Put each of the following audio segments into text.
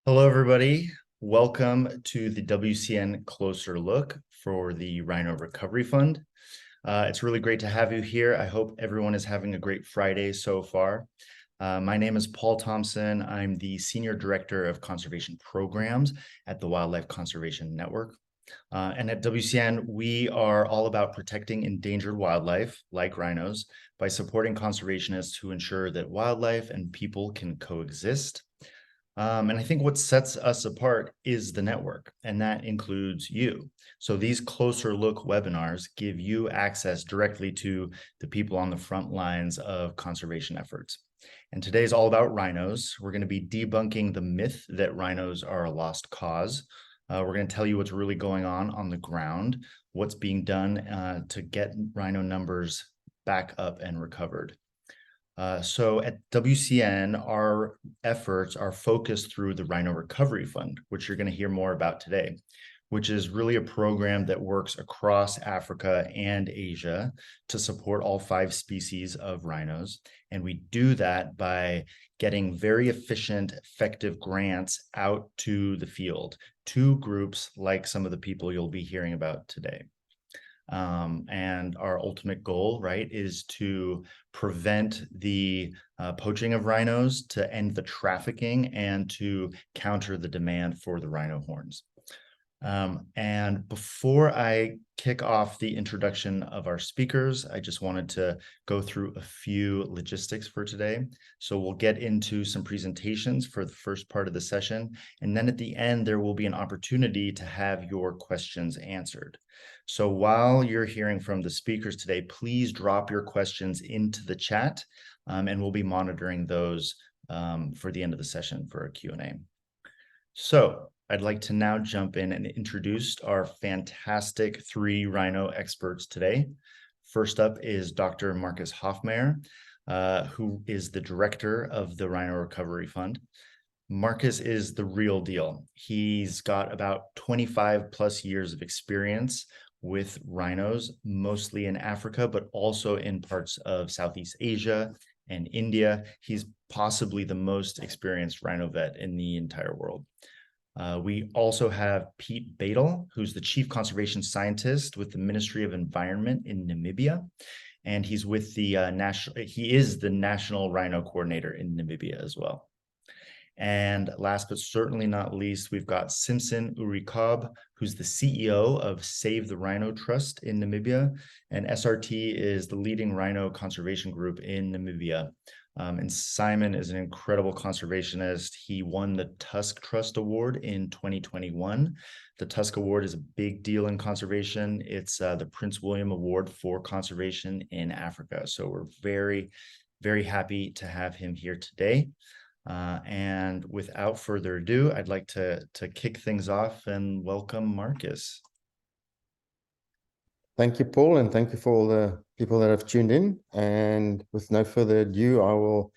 Hello, everybody. Welcome to the WCN Closer Look for the Rhino Recovery Fund. It's really great to have you here. I hope everyone is having a great Friday so far. My name is Paul Thompson. I'm the Senior Director of Conservation Programs at the Wildlife Conservation Network. And at WCN, we are all about protecting endangered wildlife, like rhinos, by supporting conservationists who ensure that wildlife and people can coexist. And I think what sets us apart is the network, and that includes you. So these closer look webinars give you access directly to the people on the front lines of conservation efforts. And today's all about rhinos. We're going to be debunking the myth that rhinos are a lost cause. We're going to tell you what's really going on the ground, what's being done to get rhino numbers back up and recovered. So at WCN, our efforts are focused through the Rhino Recovery Fund, which you're going to hear more about today, which is really a program that works across Africa and Asia to support all 5 species of rhinos. And we do that by getting very efficient, effective grants out to the field, to groups like some of the people you'll be hearing about today. And our ultimate goal, right, is to prevent the poaching of rhinos, to end the trafficking, and to counter the demand for the rhino horns. And before I kick off the introduction of our speakers, I just wanted to go through a few logistics for today. So we'll get into some presentations for the first part of the session, and then at the end, there will be an opportunity to have your questions answered. So while you're hearing from the speakers today, please drop your questions into the chat, and we'll be monitoring those for the end of the session for a Q&A. So I'd like to now jump in and introduce our fantastic 3 rhino experts today. First up is Dr. Markus Hofmeyr, who is the director of the Rhino Recovery Fund. Markus is the real deal. He's got about 25 plus years of experience with rhinos, mostly in Africa, but also in parts of Southeast Asia and India. He's possibly the most experienced rhino vet in the entire world. We also have Pete Badel, who's the Chief Conservation Scientist with the Ministry of Environment in Namibia. And he's with the he is the National Rhino Coordinator in Namibia as well. And last but certainly not least, we've got Simpson Urikob, who's the CEO of Save the Rhino Trust in Namibia. And SRT is the leading rhino conservation group in Namibia. And Simon is an incredible conservationist. He won the Tusk Trust Award in 2021. The Tusk Award is a big deal in conservation. It's the Prince William Award for Conservation in Africa. So we're very, very happy to have him here today. And without further ado, I'd like to kick things off and welcome Markus. Thank you, Paul, and thank you for all the people that have tuned in. And with no further ado, I will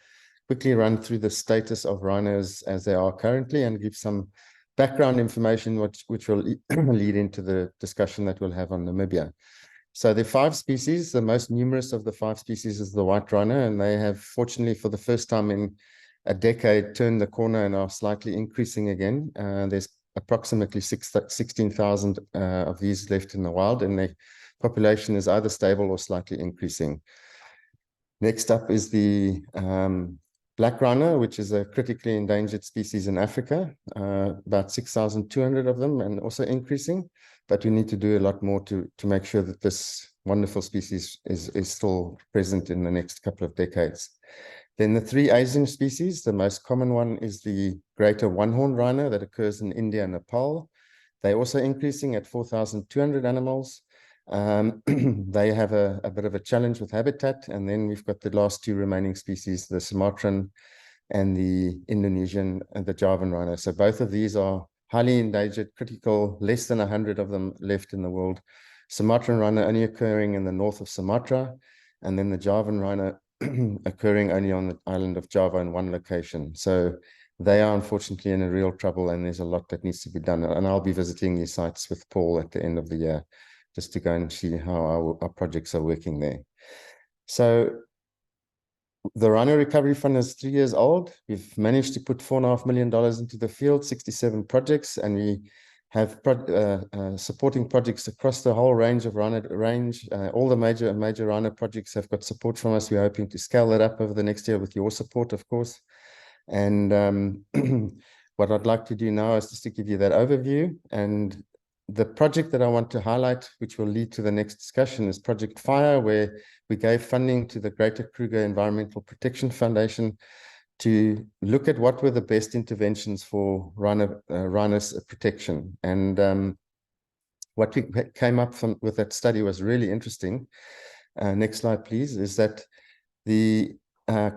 quickly run through the status of rhinos as they are currently and give some background information which will lead into the discussion that we'll have on Namibia. So there are 5 species. The most numerous of the 5 species is the white rhino, and they have, fortunately, for the first time in a decade, turned the corner and are slightly increasing again. There's approximately 16,000 of these left in the wild, and the population is either stable or slightly increasing. Next up is the black rhino, which is a critically endangered species in Africa, about 6,200 of them, and also increasing. But we need to do a lot more to make sure that this wonderful species is still present in the next couple of decades. Then the 3 Asian species, the most common one is the greater one-horned rhino that occurs in India and Nepal. They're also increasing at 4,200 animals. They have a bit of a challenge with habitat. And then we've got the last 2 remaining species, the Sumatran and the Indonesian and the Javan rhino. So both of these are highly endangered, critical, less than 100 of them left in the world. Sumatran rhino only occurring in the north of Sumatra, and then the Javan rhino occurring only on the island of Java in 1 location. So they are unfortunately in a real trouble, and there's a lot that needs to be done. And I'll be visiting these sites with Paul at the end of the year, just to go and see how our projects are working there. So The Rhino Recovery Fund is 3 years old. We've managed to put $4.5 million into the field, 67 projects, and we have supporting projects across the whole range of Rhino range. All the major Rhino projects have got support from us. We're hoping to scale that up over the next year with your support, of course. And what I'd like to do now is just to give you that overview. And the project that I want to highlight, which will lead to the next discussion, is Project Fire, where we gave funding to the Greater Kruger Environmental Protection Foundation to look at what were the best interventions for rhinos protection. And what we came up with that study was really interesting. Next slide, please, is that the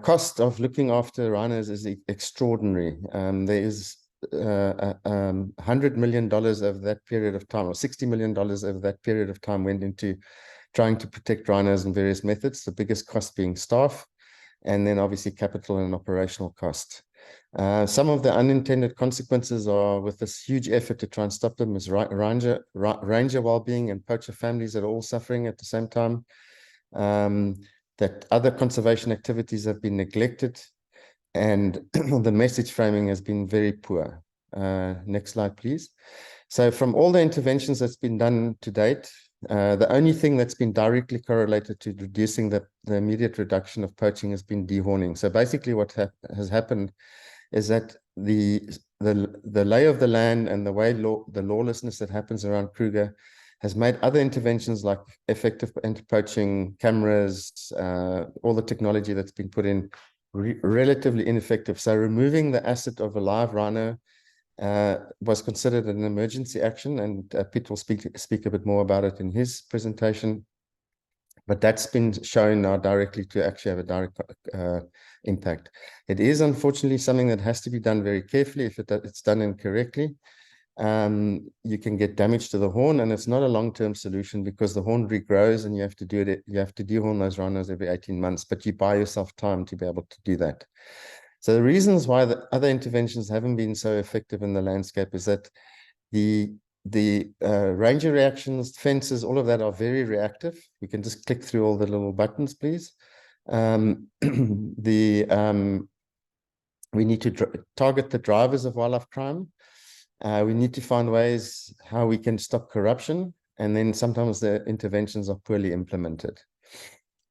cost of looking after rhinos is extraordinary. There is $100 million of that period of time, or $60 million of that period of time went into trying to protect rhinos in various methods, the biggest cost being staff, and then obviously capital and operational cost. Some of the unintended consequences are, with this huge effort to try and stop them, is ranger well-being and poacher families that are all suffering at the same time. That other conservation activities have been neglected, and the message framing has been very poor. Next slide, please. So from all the interventions that's been done to date, the only thing that's been directly correlated to reducing the immediate reduction of poaching has been dehorning. So basically what has happened is that the lay of the land and the way the lawlessness that happens around Kruger has made other interventions like effective anti-poaching cameras, all the technology that's been put in, relatively ineffective. So removing the asset of a live rhino was considered an emergency action, and Pete will speak a bit more about it in his presentation. But that's been shown now directly to actually have a direct impact. It is unfortunately something that has to be done very carefully. If it's done incorrectly, you can get damage to the horn, and it's not a long-term solution because the horn regrows and you have to dehorn those rhinos every 18 months, but you buy yourself time to be able to do that. So the reasons why the other interventions haven't been so effective in the landscape is that the ranger reactions, fences, all of that are very reactive. We can just click through all the little buttons, please. We need to target the drivers of wildlife crime. We need to find ways how we can stop corruption, and then sometimes the interventions are poorly implemented.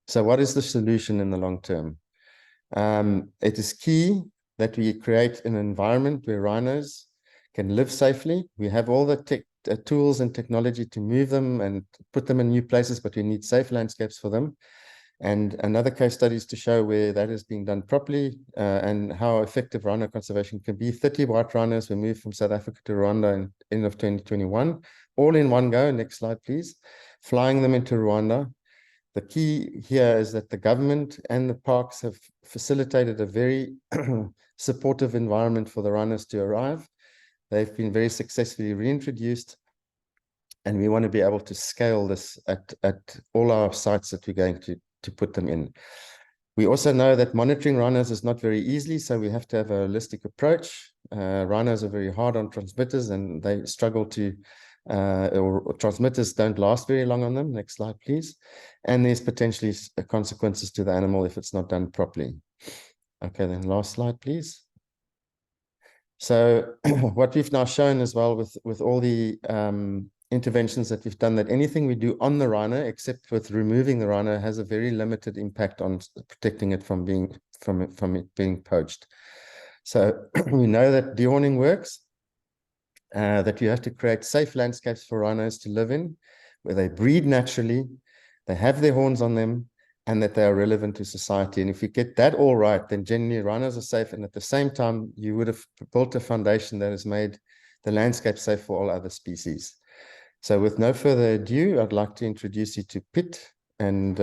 So what is the solution in the long term? It is key that we create an environment where rhinos can live safely. We have all the tools and technology to move them and put them in new places, but we need safe landscapes for them. And another case studies to show where that is being done properly and how effective rhino conservation can be. 30 white rhinos were moved from South Africa to Rwanda in end of 2021, all in one go. Next slide, please. Flying them into Rwanda. The key here is that the government and the parks have facilitated a very supportive environment for the rhinos to arrive. They've been very successfully reintroduced, and we want to be able to scale this at all our sites that we're going to put them in. We also know that monitoring rhinos is not very easy, so we have to have a holistic approach. Rhinos are very hard on transmitters, and they struggle to or transmitters don't last very long on them. Next slide, please. And there's potentially consequences to the animal if it's not done properly. Okay, then last slide, please. So what we've now shown as well with all the interventions that we've done, that anything we do on the rhino, except with removing the rhino, has a very limited impact on protecting it from it being poached. So we know that dehorning works. That you have to create safe landscapes for rhinos to live in, where they breed naturally, they have their horns on them, and that they are relevant to society. And if you get that all right, then generally rhinos are safe. And at the same time, you would have built a foundation that has made the landscape safe for all other species. So with no further ado, I'd like to introduce you to Pitt and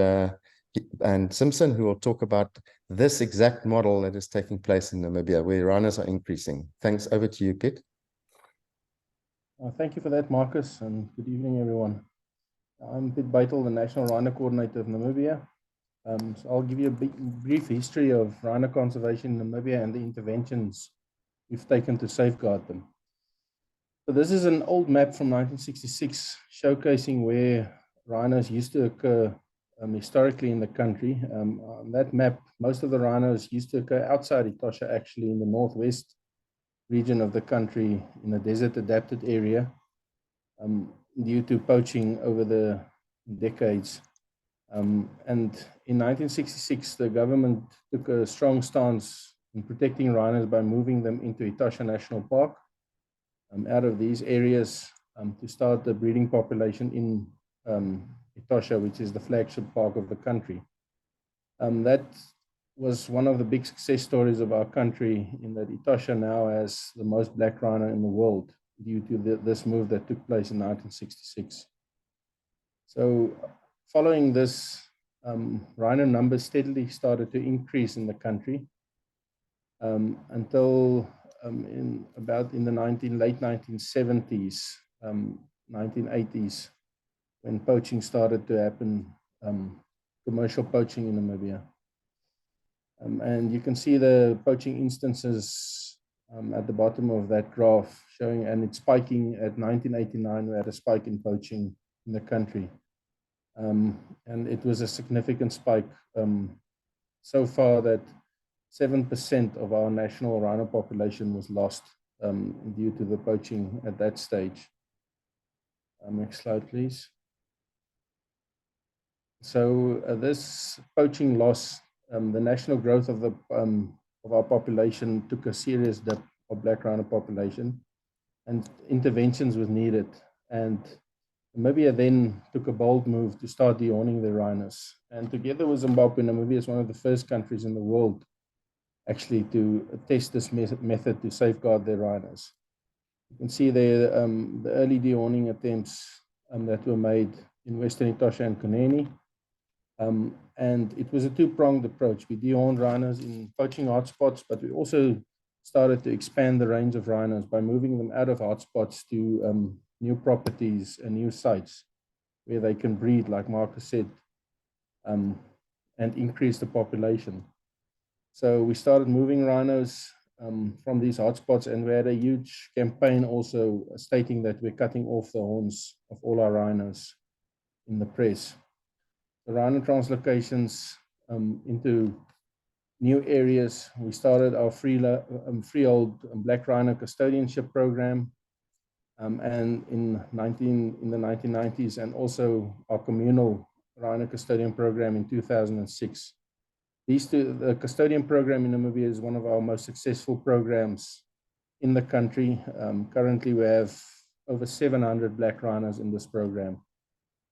Simpson, who will talk about this exact model that is taking place in Namibia, where rhinos are increasing. Thanks. Over to you, Pitt. Thank you for that, Markus, and good evening, everyone. I'm Pitt Beitel, the National Rhino Coordinator of Namibia. So I'll give you a brief history of rhino conservation in Namibia and the interventions we've taken to safeguard them. So this is an old map from 1966 showcasing where rhinos used to occur historically in the country. On that map, most of the rhinos used to occur outside Etosha, actually in the northwest region of the country, in a desert adapted area, due to poaching over the decades. And in 1966, the government took a strong stance in protecting rhinos by moving them into Etosha National Park, out of these areas, to start the breeding population in Etosha, which is the flagship park of the country. That was one of the big success stories of our country, in that Etosha now has the most black rhino in the world due to this move that took place in 1966. So following this, rhino numbers steadily started to increase in the country, until in the late 1970s, 1980s, when poaching started to happen, commercial poaching in Namibia. And you can see the poaching instances at the bottom of that graph showing, and it's spiking at 1989. We had a spike in poaching in the country. And it was a significant spike, so far that 7% of our national rhino population was lost due to the poaching at that stage. Next slide, please. So this poaching loss, the national growth of our population took a serious dip of black rhino population, and interventions was needed. And Namibia then took a bold move to start dehorning the rhinos. And together with Zimbabwe, Namibia is one of the first countries in the world actually to test this method to safeguard their rhinos. You can see there the early dehorning attempts that were made in Western Etosha and Kunene. And it was a two-pronged approach. We dehorned rhinos in poaching hotspots, but we also started to expand the range of rhinos by moving them out of hotspots to new properties and new sites where they can breed, like Markus said, and increase the population. So we started moving rhinos from these hotspots, and we had a huge campaign also stating that we're cutting off the horns of all our rhinos in the press. The rhino translocations into new areas. We started our freehold black rhino custodianship program, and in the 1990s, and also our communal rhino custodian program in 2006. The custodian program in Namibia is one of our most successful programs in the country. Currently, we have over 700 black rhinos in this program.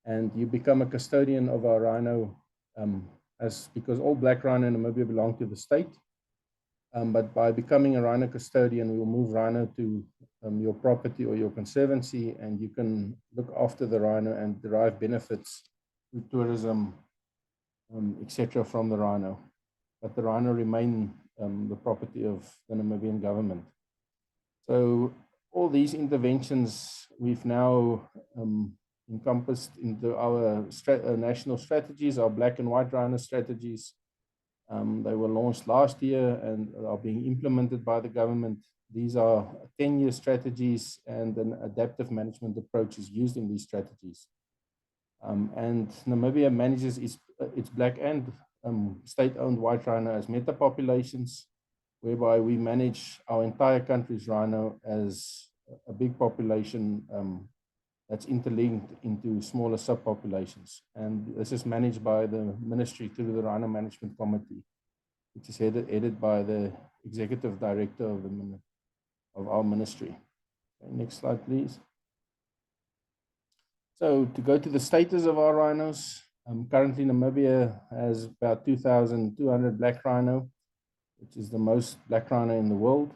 And you become a custodian of our rhino, because all black rhino in Namibia belong to the state. But by becoming a rhino custodian, we will move rhino to your property or your conservancy, and you can look after the rhino and derive benefits through tourism, etc. from the rhino. But the rhino remain the property of the Namibian government. So all these interventions we've now encompassed into our national strategies, our black and white rhino strategies. They were launched last year and are being implemented by the government. These are 10-year strategies, and an adaptive management approach is used in these strategies. And Namibia manages its black and state-owned white rhino as meta populations, whereby we manage our entire country's rhino as a big population that's interlinked into smaller subpopulations. And this is managed by the ministry through the Rhino Management Committee, which is headed by the executive director of our ministry. Okay, next slide, please. So to go to the status of our rhinos, currently Namibia has about 2,200 black rhino, which is the most black rhino in the world.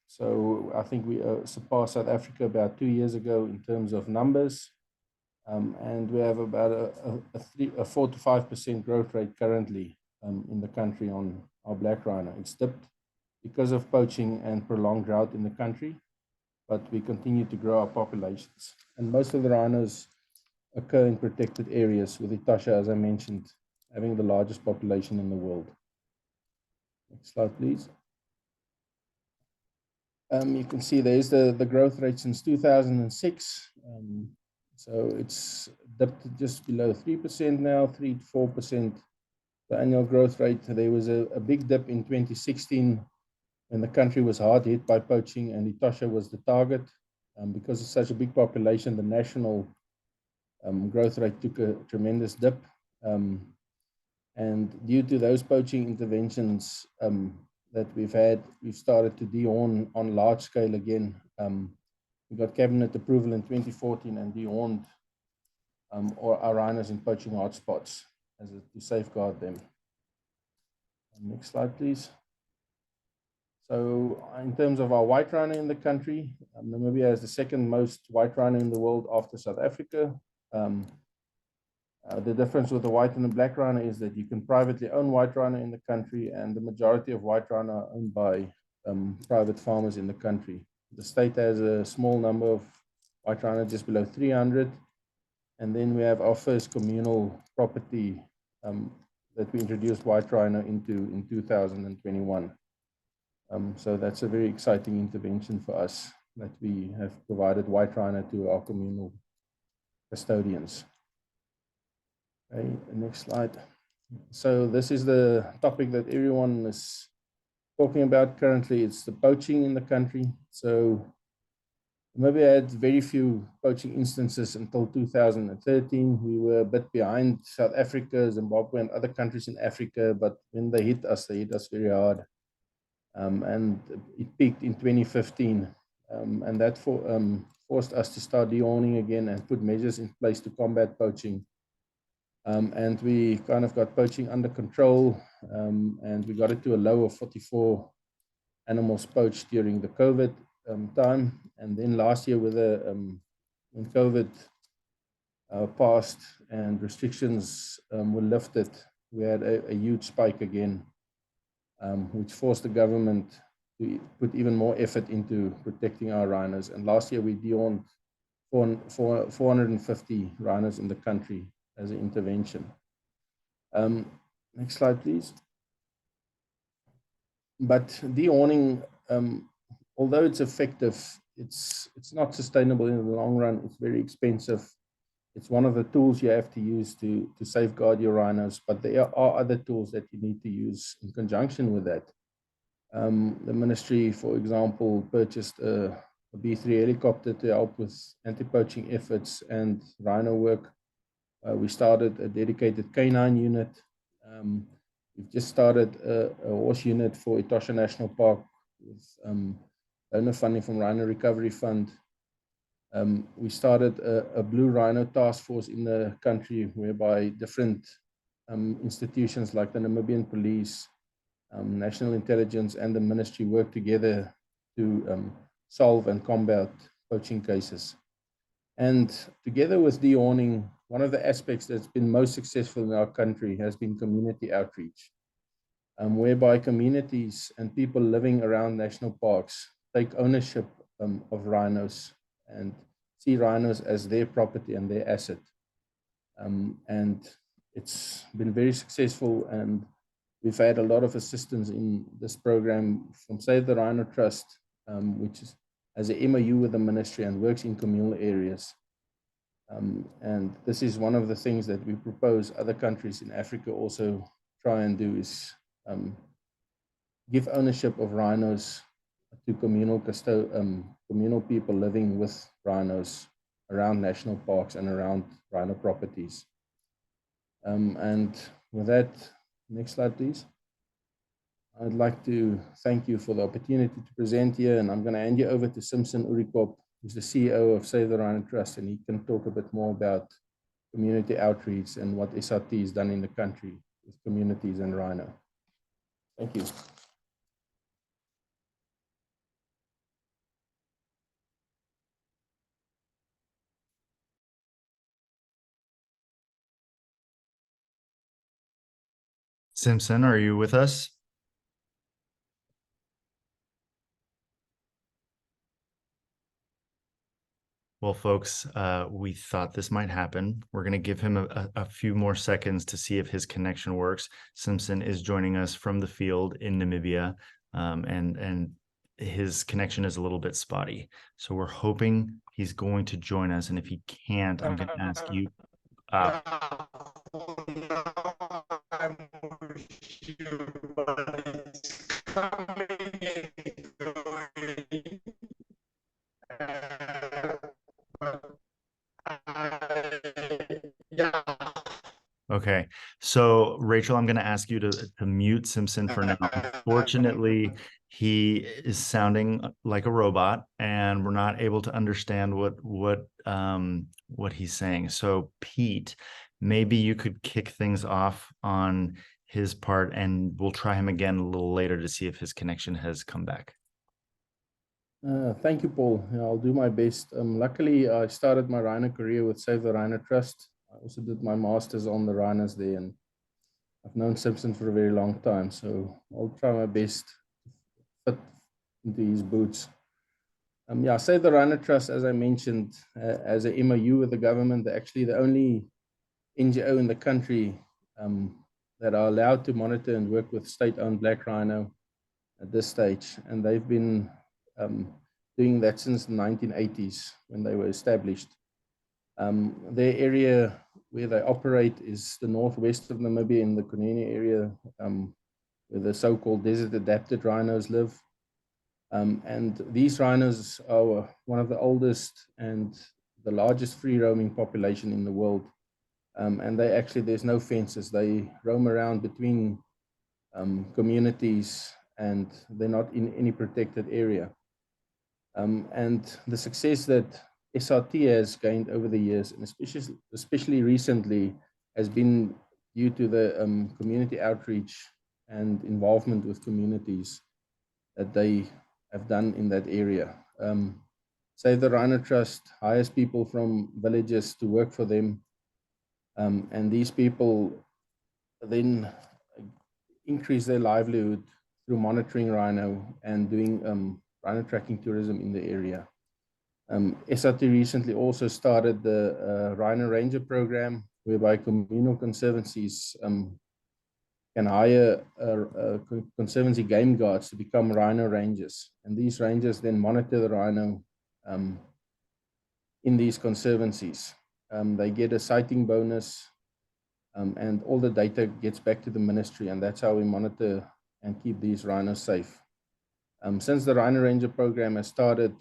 So I think we surpassed South Africa about 2 years ago in terms of numbers. And we have about a 4 to 5% growth rate currently in the country on our black rhino. It's dipped because of poaching and prolonged drought in the country, but we continue to grow our populations. And most of the rhinos occur in protected areas, with Etosha, as I mentioned, having the largest population in the world. Next slide, please. You can see there's the growth rate since 2006. So it's dipped to just below 3% now, 3 to 4%. The annual growth rate. There was a big dip in 2016 when the country was hard hit by poaching and Etosha was the target. Because it's such a big population, the national growth rate took a tremendous dip. And due to those poaching interventions that we've had, we've started to de-horn on large scale again. We got cabinet approval in 2014 and de-horned our rhinos in poaching hotspots to safeguard them. Next slide, please. So in terms of our white rhino in the country, Namibia has the second most white rhino in the world after South Africa. The difference with the white and the black rhino is that you can privately own white rhino in the country, and the majority of white rhino are owned by private farmers in the country. The state has a small number of white rhino, just below 300. And then we have our first communal property that we introduced white rhino into in 2021. So that's a very exciting intervention for us, that we have provided white rhino to our communal custodians. Okay, next slide. So this is the topic that everyone is talking about currently. It's the poaching in the country. So maybe I had very few poaching instances until 2013. We were a bit behind South Africa, Zimbabwe, and other countries in Africa, but when they hit us very hard. And it peaked in 2015. And that forced us to start de-horning again and put measures in place to combat poaching. And we kind of got poaching under control, and we got it to a low of 44 animals poached during the COVID time. And then last year, with when COVID passed and restrictions were lifted, we had a huge spike again, which forced the government to put even more effort into protecting our rhinos. And last year, we de-horned 450 rhinos in the country as an intervention. Next slide, please. But de-horning, although it's effective, it's not sustainable in the long run. It's very expensive. It's one of the tools you have to use to safeguard your rhinos, but there are other tools that you need to use in conjunction with that. The ministry, for example, purchased a B3 helicopter to help with anti-poaching efforts and rhino work. We started a dedicated canine unit. We've just started a horse unit for Etosha National Park with donor funding from Rhino Recovery Fund. We started a Blue Rhino task force in the country, whereby different institutions like the Namibian Police, National Intelligence, and the ministry work together to solve and combat poaching cases. And together with de-horning, one of the aspects that's been most successful in our country has been community outreach, whereby communities and people living around national parks take ownership of rhinos and see rhinos as their property and their asset. And it's been very successful, and we've had a lot of assistance in this program from Save the Rhino Trust, which has an MOU with the ministry and works in communal areas. And this is one of the things that we propose other countries in Africa also try and do, is give ownership of rhinos to communal people living with rhinos around national parks and around rhino properties. And with that, next slide, please. I'd like to thank you for the opportunity to present here, and I'm going to hand you over to Simpson Urikop, who's the CEO of Save the Rhino Trust, and he can talk a bit more about community outreach and what SRT has done in the country with communities and rhino. Thank you. Simpson, are you with us? Well, folks, we thought this might happen. We're going to give him a few more seconds to see if his connection works. Simpson is joining us from the field in Namibia, and his connection is a little bit spotty. So we're hoping he's going to join us. And if he can't, I'm going to ask you. Yeah. Okay, so Rachel, I'm going to ask you to mute Simpson for now. Unfortunately, he is sounding like a robot, and we're not able to understand what he's saying. So, Pete, maybe you could kick things off on his part, and we'll try him again a little later to see if his connection has come back. Thank you, Paul. Yeah, I'll do my best. Luckily, I started my Rhino career with Save the Rhino Trust. I also did my master's on the rhinos there, and I've known Simpson for a very long time, so I'll try my best to fit into his boots. Yeah, Save the Rhino Trust, as I mentioned, as a MOU with the government, they're actually the only NGO in the country that are allowed to monitor and work with state-owned black rhino at this stage, and they've been doing that since the 1980s when they were established. Their area where they operate is the northwest of Namibia in the Kunene area, where the so-called desert-adapted rhinos live. And these rhinos are one of the oldest and the largest free-roaming population in the world. And they actually, there's no fences. They roam around between communities, and they're not in any protected area. And the success that SRT has gained over the years, and especially recently, has been due to the community outreach and involvement with communities that they have done in that area. Save the Rhino Trust hires people from villages to work for them, and these people then increase their livelihood through monitoring rhino and doing rhino tracking tourism in the area. SRT recently also started the Rhino Ranger program, whereby communal conservancies can hire conservancy game guards to become rhino rangers. And these rangers then monitor the rhino in these conservancies. They get a sighting bonus, and all the data gets back to the ministry, and that's how we monitor and keep these rhinos safe. Since the Rhino Ranger program has started,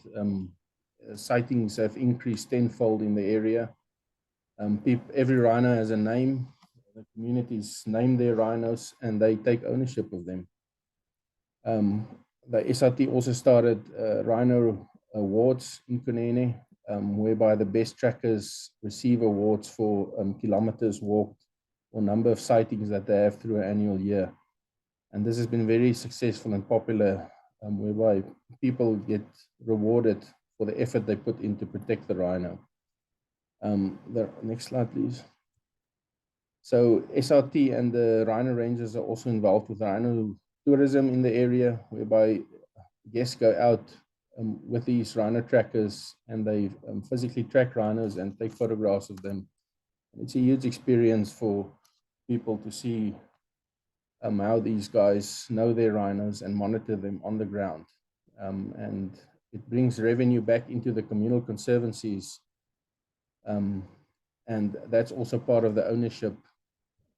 sightings have increased tenfold in the area. Every rhino has a name. The communities name their rhinos, and they take ownership of them. The SRT also started Rhino Awards in Kunene, whereby the best trackers receive awards for kilometers walked or number of sightings that they have through an annual year. And this has been very successful and popular, whereby people get rewarded for the effort they put in to protect the rhino. The next slide, please. So SRT and the Rhino Rangers are also involved with rhino tourism in the area, whereby guests go out with these rhino trackers, and they physically track rhinos and take photographs of them. And it's a huge experience for people to see how these guys know their rhinos and monitor them on the ground. And it brings revenue back into the communal conservancies. And that's also part of the ownership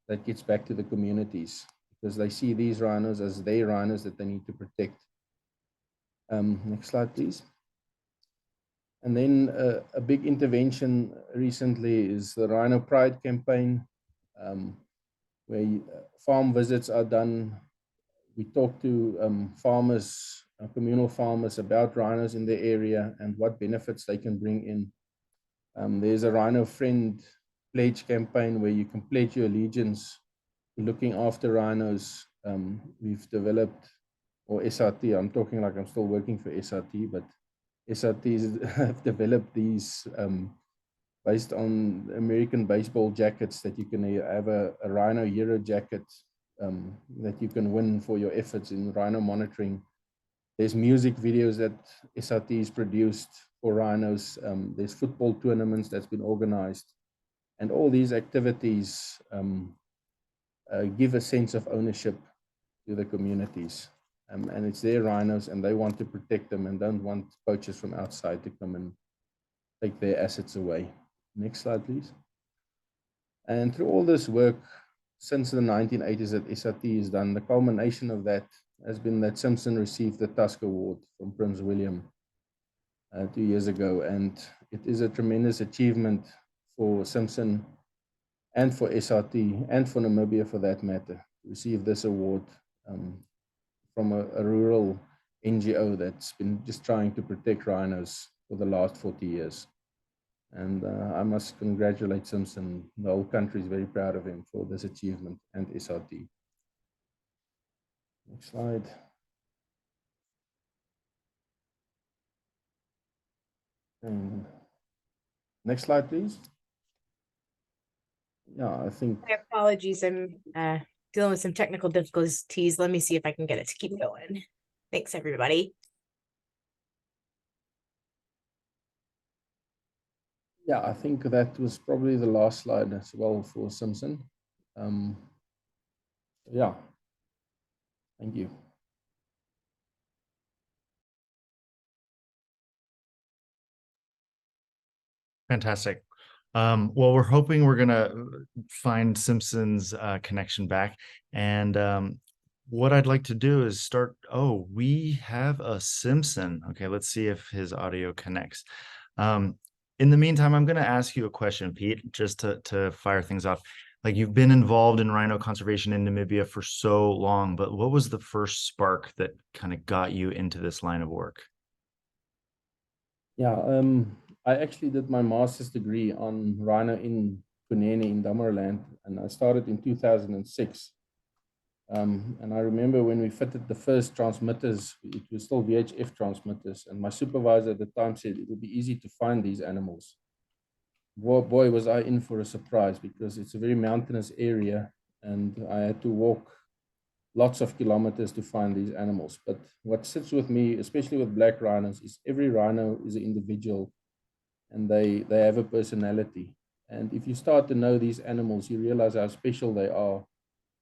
that gets back to the communities, because they see these rhinos as their rhinos that they need to protect. Next slide, please. And then a big intervention recently is the Rhino Pride campaign, where farm visits are done. We talk to farmers, communal farmers, about rhinos in the area and what benefits they can bring in. There's a Rhino Friend pledge campaign where you can pledge your allegiance to looking after rhinos. We've developed, or SRT, I'm talking like I'm still working for SRT, but SRTs have developed these based on American baseball jackets, that you can have a Rhino Hero jacket that you can win for your efforts in rhino monitoring. There's music videos that SRT has produced for rhinos. There's football tournaments that's been organized. And all these activities give a sense of ownership to the communities. and it's their rhinos, and they want to protect them and don't want poachers from outside to come and take their assets away. Next slide, please. And through all this work since the 1980s that SRT has done, the culmination of that has been that Simpson received the Tusk Award from Prince William 2 years ago. And it is a tremendous achievement for Simpson and for SRT and for Namibia for that matter, to receive this award from a rural NGO that's been just trying to protect rhinos for the last 40 years. And I must congratulate Simpson. The whole country is very proud of him for this achievement, and SRT. Next slide. And next slide, please. Yeah, I think. My apologies. I'm dealing with some technical difficulties. Let me see if I can get it to keep going. Thanks, everybody. Yeah, I think that was probably the last slide as well for Simpson. Yeah, thank you. Fantastic. Well, we're hoping we're gonna find Simpson's connection back. And what I'd like to do is start. Oh, we have a Simpson. Okay, let's see if his audio connects. In the meantime, I'm gonna ask you a question, Pete, just to fire things off. Like, you've been involved in rhino conservation in Namibia for so long, but what was the first spark that kind of got you into this line of work? Yeah, I actually did my master's degree on rhino in Kunene in Damaraland, and I started in 2006. And I remember when we fitted the first transmitters, it was still VHF transmitters, and my supervisor at the time said it would be easy to find these animals. Boy, was I in for a surprise, because it's a very mountainous area, and I had to walk lots of kilometers to find these animals. But what sits with me, especially with black rhinos, is every rhino is an individual, and they have a personality. And if you start to know these animals, you realize how special they are,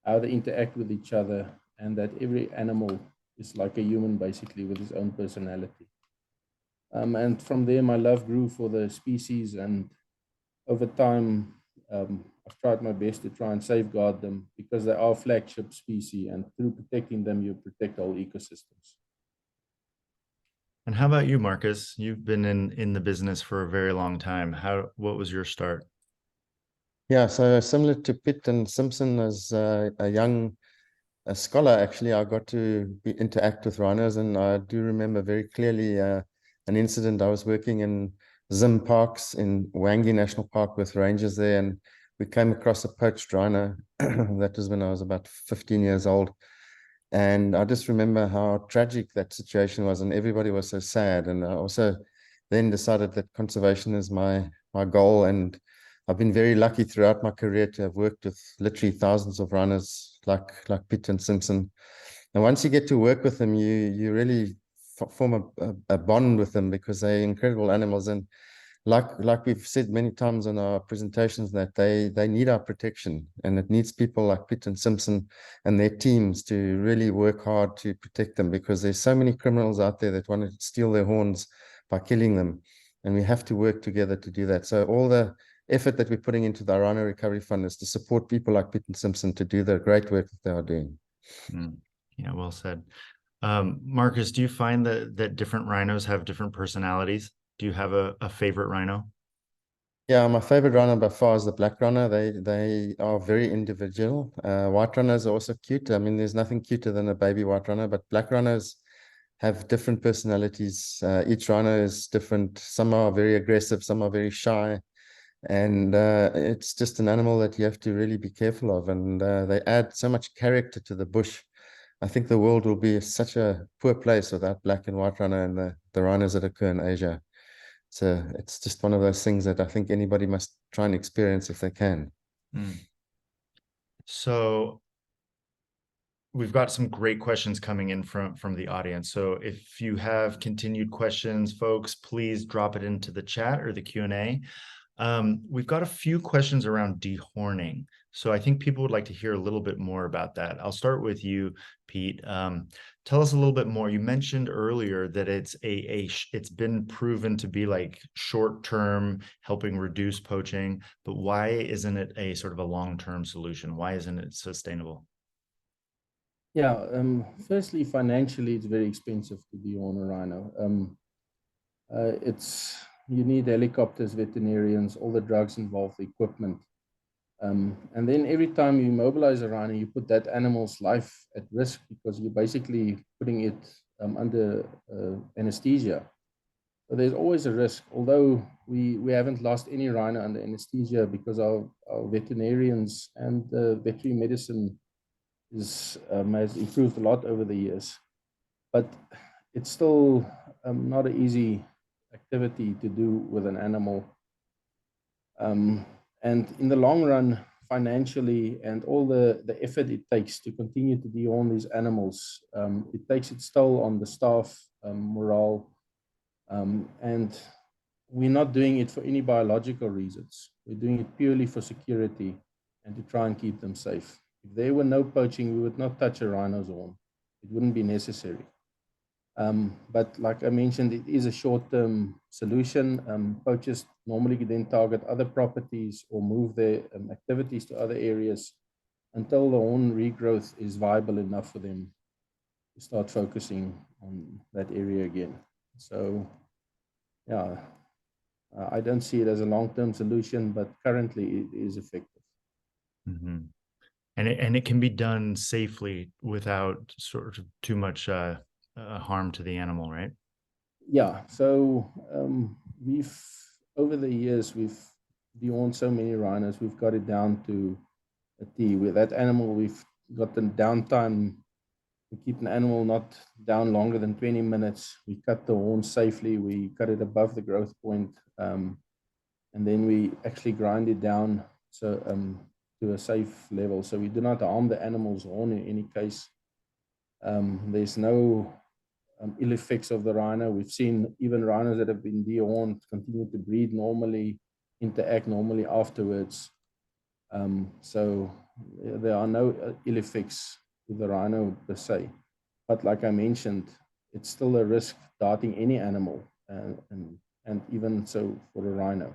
how they interact with each other, and that every animal is like a human, basically, with his own personality. And from there, my love grew for the species, and over time, I've tried my best to try and safeguard them, because they are flagship species, and through protecting them, you protect whole ecosystems. And how about you, Markus? You've been in the business for a very long time. What was your start? Yeah, so similar to Pitt and Simpson, as a young scholar, actually, I got to interact with rhinos, and I do remember very clearly an incident. I was working in Zim Parks in Wangi National Park with rangers there, and we came across a poached rhino. That was when I was about 15 years old. And I just remember how tragic that situation was, and everybody was so sad. And I also then decided that conservation is my goal, and I've been very lucky throughout my career to have worked with literally thousands of rhinos like Pitt and Simpson. And once you get to work with them, you really form a bond with them, because they're incredible animals. And like we've said many times in our presentations, that they need our protection, and it needs people like Pitt and Simpson and their teams to really work hard to protect them, because there's so many criminals out there that want to steal their horns by killing them, and we have to work together to do that. So all the effort that we're putting into the Rhino Recovery Fund is to support people like Pitt and Simpson to do the great work that they are doing. Yeah, well said. Markus, do you find that different rhinos have different personalities? Do you have a favorite rhino? Yeah, my favorite rhino by far is the black rhino. They are very individual. White rhinos are also cute. I mean, there's nothing cuter than a baby white rhino, but black rhinos have different personalities. Each rhino is different. Some are very aggressive, some are very shy. And it's just an animal that you have to really be careful of. And they add so much character to the bush. I think the world will be such a poor place without black and white rhino and the rhinos that occur in Asia. So it's just one of those things that I think anybody must try and experience if they can. So we've got some great questions coming in from the audience. So if you have continued questions, folks, please drop it into the chat or the Q&A. We've got a few questions around dehorning. So I think people would like to hear a little bit more about that. I'll start with you, Pete. tell us a little bit more. You mentioned earlier that it's been proven to be like short-term, helping reduce poaching, but why isn't it a sort of a long-term solution? Why isn't it sustainable? Yeah, firstly, financially, it's very expensive to de-horn a rhino. You need helicopters, veterinarians, all the drugs involved, equipment. And then every time you mobilize a rhino, you put that animal's life at risk because you're basically putting it under anesthesia. So there's always a risk, although we haven't lost any rhino under anesthesia because our veterinarians and veterinary medicine has improved a lot over the years. But it's still not an easy activity to do with an animal. And in the long run, financially, and all the effort it takes to continue to de-horn these animals, it takes its toll on the staff morale. And we're not doing it for any biological reasons. We're doing it purely for security and to try and keep them safe. If there were no poaching, we would not touch a rhino's horn. It wouldn't be necessary. But like I mentioned, it is a short-term solution. Poachers normally then target other properties or move their activities to other areas until the horn regrowth is viable enough for them to start focusing on that area again. So, yeah, I don't see it as a long-term solution, but currently it is effective. Mm-hmm. And it can be done safely without sort of too much harm to the animal, right? Yeah. So over the years we've de-horned so many rhinos, we've got it down to a T. With that animal, we've got the downtime. We keep an animal not down longer than 20 minutes. We cut the horn safely. We cut it above the growth point, and then we actually grind it down so to a safe level. So we do not harm the animal's horn in any case. There's no ill effects of the rhino. We've seen even rhinos that have been de-horned continue to breed normally, interact normally afterwards. So there are no ill effects to the rhino per se. But like I mentioned, it's still a risk darting any animal, and even so for a rhino.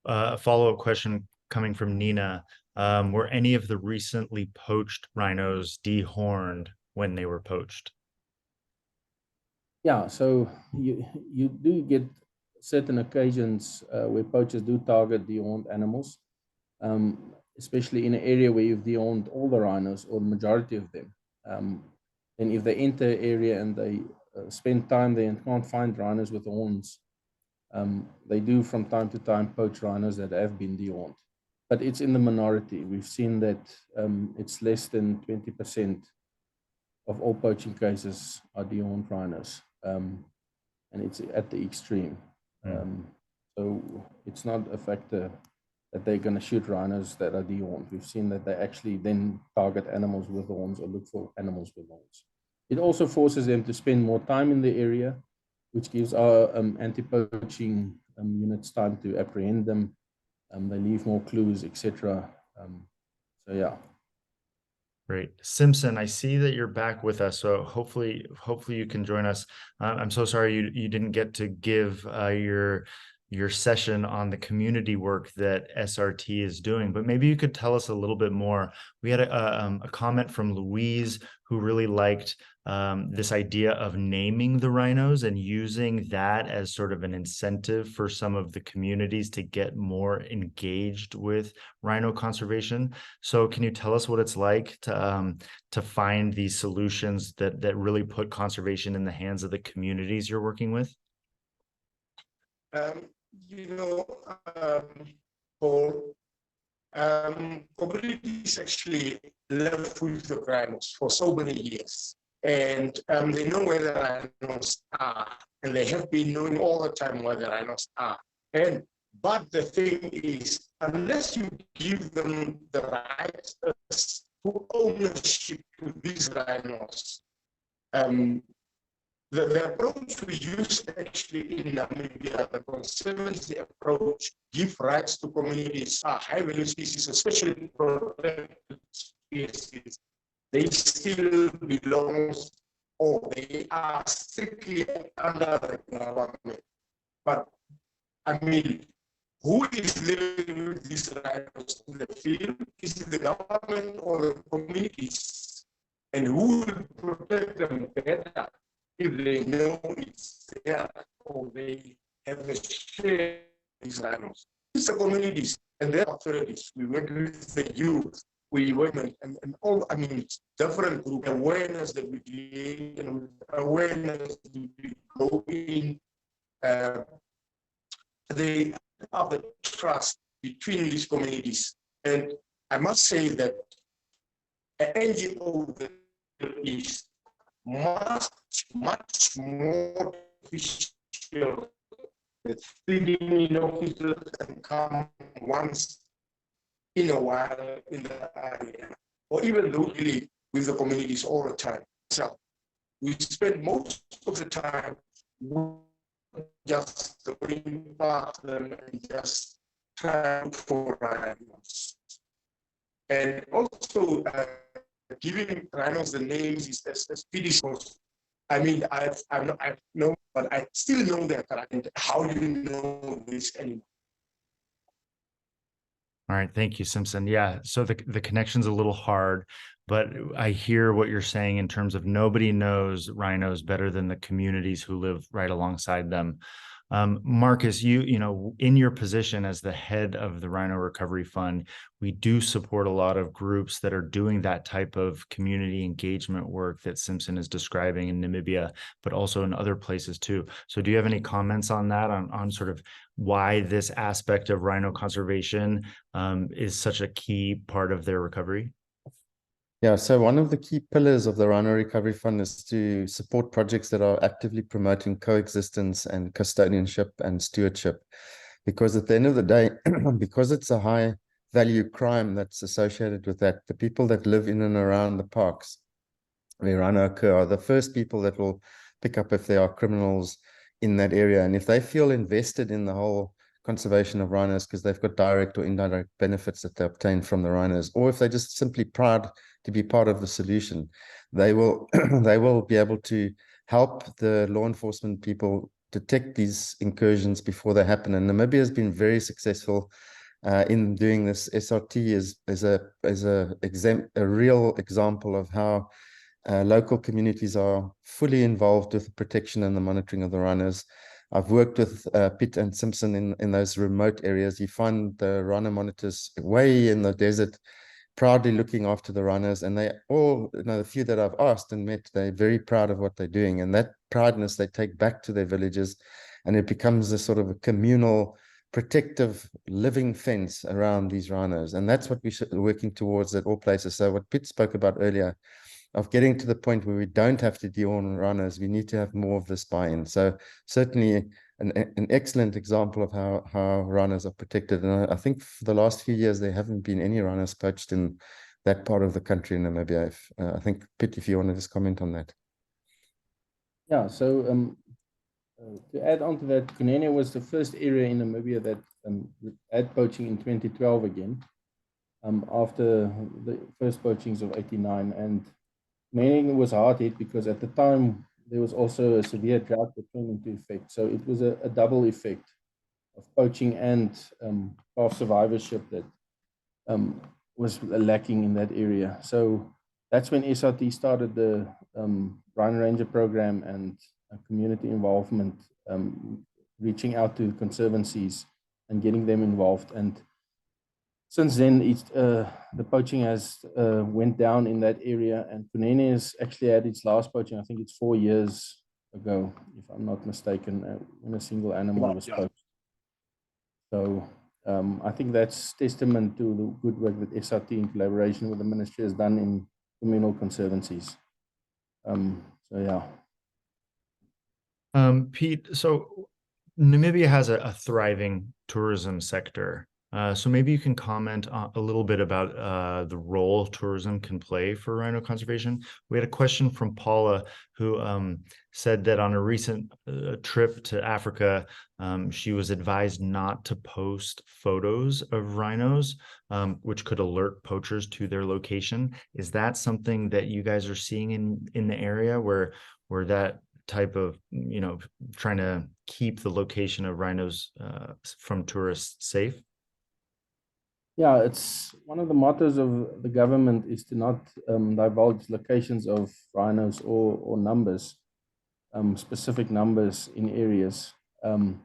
A follow-up question coming from Nina. Were any of the recently poached rhinos dehorned when they were poached? Yeah, so you do get certain occasions where poachers do target dehorned animals, especially in an area where you've dehorned all the rhinos or the majority of them. And if they enter an area and they spend time there and can't find rhinos with horns, they do from time to time poach rhinos that have been dehorned. But it's in the minority. We've seen that it's less than 20% of all poaching cases are dehorned rhinos. And it's at the extreme. So it's not a factor that they're going to shoot rhinos that are dehorned. We've seen that they actually then target animals with horns or look for animals with horns. It also forces them to spend more time in the area, which gives our anti-poaching units time to apprehend them. They leave more clues, etc. So yeah. Great. Simpson, I see that you're back with us, so hopefully you can join us. I'm so sorry you didn't get to give your session on the community work that SRT is doing, but maybe you could tell us a little bit more. We had a comment from Louise who really liked this idea of naming the rhinos and using that as sort of an incentive for some of the communities to get more engaged with rhino conservation. So can you tell us what it's like to find these solutions that really put conservation in the hands of the communities you're working with? Paul, communities actually live with the rhinos for so many years. And they know where the rhinos are, and they have been knowing all the time where the rhinos are. But the thing is, unless you give them the rights to ownership to these rhinos, the approach we use actually in Namibia, the conservancy approach, give rights to communities, high-value species, especially protected species. they still belong or they are strictly under the government. But I mean, who is living with these rhinos in the field? Is it the government or the communities? And who will protect them better if they know it's there or they have a share these rhinos? It's the communities and their authorities. We work with the youth, we work and all, I mean, different group awareness that we create and awareness that we go in. They have the trust between these communities. And I must say that an NGO that is much more official, that feeding in officers and come once in a while in the area, or even locally with the communities all the time. So we spend most of the time just going past them and just trying for rhinos. And also giving rhinos the names is Swedish. I mean, I know, but I still know that. And how do you know this anymore? All right, thank you, Simpson. Yeah, so the connection's a little hard, but I hear what you're saying in terms of nobody knows rhinos better than the communities who live right alongside them. Markus, you know, in your position as the head of the Rhino Recovery Fund, we do support a lot of groups that are doing that type of community engagement work that Simpson is describing in Namibia, but also in other places too. So do you have any comments on that, on sort of why this aspect of rhino conservation is such a key part of their recovery? Yeah, so one of the key pillars of the Rhino Recovery Fund is to support projects that are actively promoting coexistence and custodianship and stewardship. Because at the end of the day, because it's a high value crime that's associated with that, the people that live in and around the parks where rhino occur are the first people that will pick up if there are criminals in that area. And if they feel invested in the whole conservation of rhinos because they've got direct or indirect benefits that they obtain from the rhinos, or if they're just simply proud to be part of the solution, they will they will be able to help the law enforcement people detect these incursions before they happen. And Namibia has been very successful in doing this. SRT is a real example of how local communities are fully involved with the protection and the monitoring of the rhinos. I've worked with Pitt and Simpson in those remote areas. You find the rhino monitors way in the desert, proudly looking after the rhinos, and they all, you know, the few that I've asked and met, they're very proud of what they're doing, and that proudness they take back to their villages, and it becomes a sort of a communal, protective, living fence around these rhinos, and that's what we're working towards at all places. So what Pitt spoke about earlier, of getting to the point where we don't have to de-horn rhinos, we need to have more of this buy-in. So certainly an excellent example of how rhinos are protected. And I think for the last few years, there haven't been any rhinos poached in that part of the country in Namibia. I think, Pitt, if you want to just comment on that. Yeah, so to add on to that, Kunene was the first area in Namibia that had poaching in 2012 again, after the first poachings of 89. And Kunene was hard hit because at the time there was also a severe drought that came into effect. So it was a double effect of poaching and calf survivorship that was lacking in that area. So that's when SRT started the Rhino Ranger program and community involvement, reaching out to conservancies and getting them involved. And since then, the poaching has went down in that area, and Kunene has actually had its last poaching. I think it's 4 years ago, if I'm not mistaken, when a single animal was poached. So I think that's testament to the good work that SRT in collaboration with the ministry has done in communal conservancies. So yeah. Pete, so Namibia has a thriving tourism sector. So maybe you can comment a little bit about the role tourism can play for rhino conservation. We had a question from Paula who said that on a recent trip to Africa, she was advised not to post photos of rhinos, which could alert poachers to their location. Is that something that you guys are seeing in the area where that type of, trying to keep the location of rhinos from tourists safe? Yeah, it's one of the mottos of the government is to not divulge locations of rhinos or numbers, specific numbers in areas. And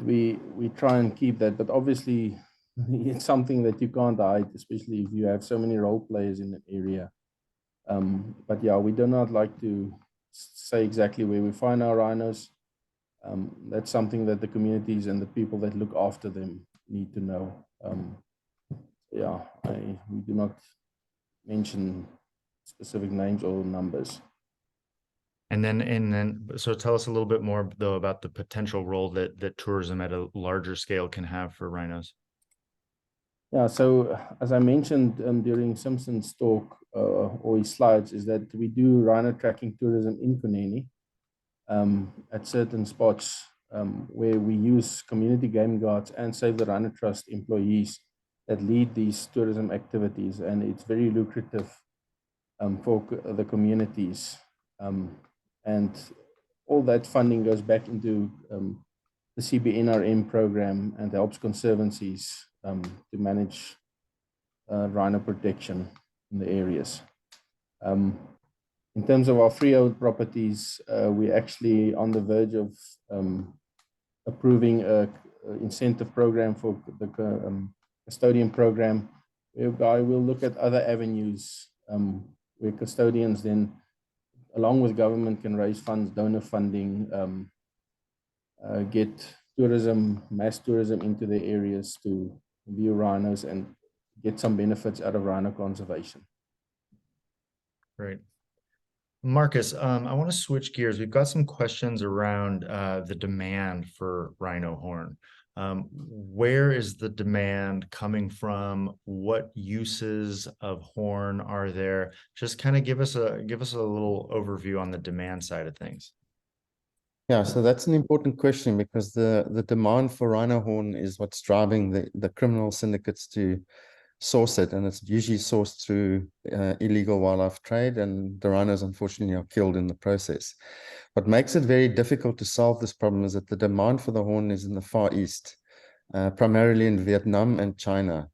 we try and keep that, but obviously it's something that you can't hide, especially if you have so many role players in an area. But yeah, we do not like to say exactly where we find our rhinos. That's something that the communities and the people that look after them need to know. Yeah, we do not mention specific names or numbers. And then, so tell us a little bit more though about the potential role that tourism at a larger scale can have for rhinos. Yeah, so as I mentioned during Simpson's talk or his slides, is that we do rhino tracking tourism in Kunene at certain spots where we use community game guards and Save the Rhino Trust employees that lead these tourism activities, and it's very lucrative for the communities. And all that funding goes back into the CBNRM program and helps conservancies to manage rhino protection in the areas. In terms of our freehold properties, we're actually on the verge of approving an incentive program for the custodian program, whereby we'll look at other avenues where custodians then, along with government, can raise funds, donor funding, get tourism, mass tourism into the areas to view rhinos and get some benefits out of rhino conservation. Great. Markus, I want to switch gears. We've got some questions around the demand for rhino horn. Where is the demand coming from? What uses of horn are there? Just kind of give us a little overview on the demand side of things. Yeah, so that's an important question because the demand for rhino horn is what's driving the criminal syndicates to source it, and it's usually sourced through illegal wildlife trade, and the rhinos unfortunately are killed in the process. What makes it very difficult to solve this problem is that the demand for the horn is in the Far East, primarily in Vietnam and China.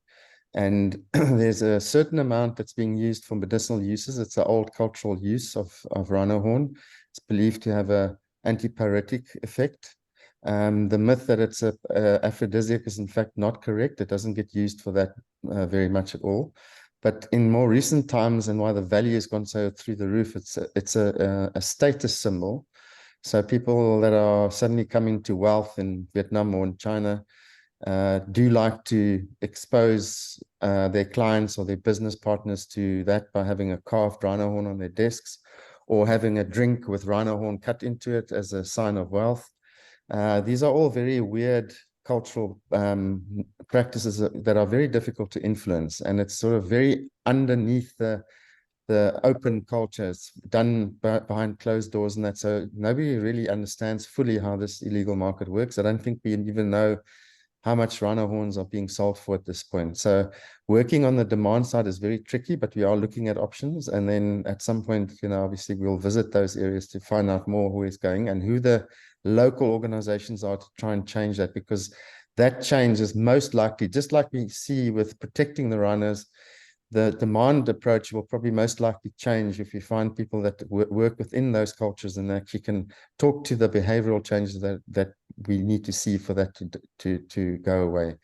And there's a certain amount that's being used for medicinal uses. It's an old cultural use of rhino horn. It's believed to have a antipyretic effect. The myth that it's a aphrodisiac is in fact not correct. It doesn't get used for that very much at all. But in more recent times, and why the value has gone so through the roof, it's a status symbol. So people that are suddenly coming to wealth in Vietnam or in China do like to expose their clients or their business partners to that by having a carved rhino horn on their desks, or having a drink with rhino horn cut into it as a sign of wealth. These are all very weird cultural practices that are very difficult to influence, and it's sort of very underneath the open culture. It's done behind closed doors and that, so nobody really understands fully how this illegal market works. I don't think we even know how much rhino horns are being sold for at this point. So working on the demand side is very tricky, but we are looking at options. And then at some point, obviously we'll visit those areas to find out more who is going and who the local organizations are to try and change that, because that change is most likely, just like we see with protecting the rhinos, the demand approach will probably most likely change if you find people that work within those cultures and actually can talk to the behavioral changes that we need to see for that to go away.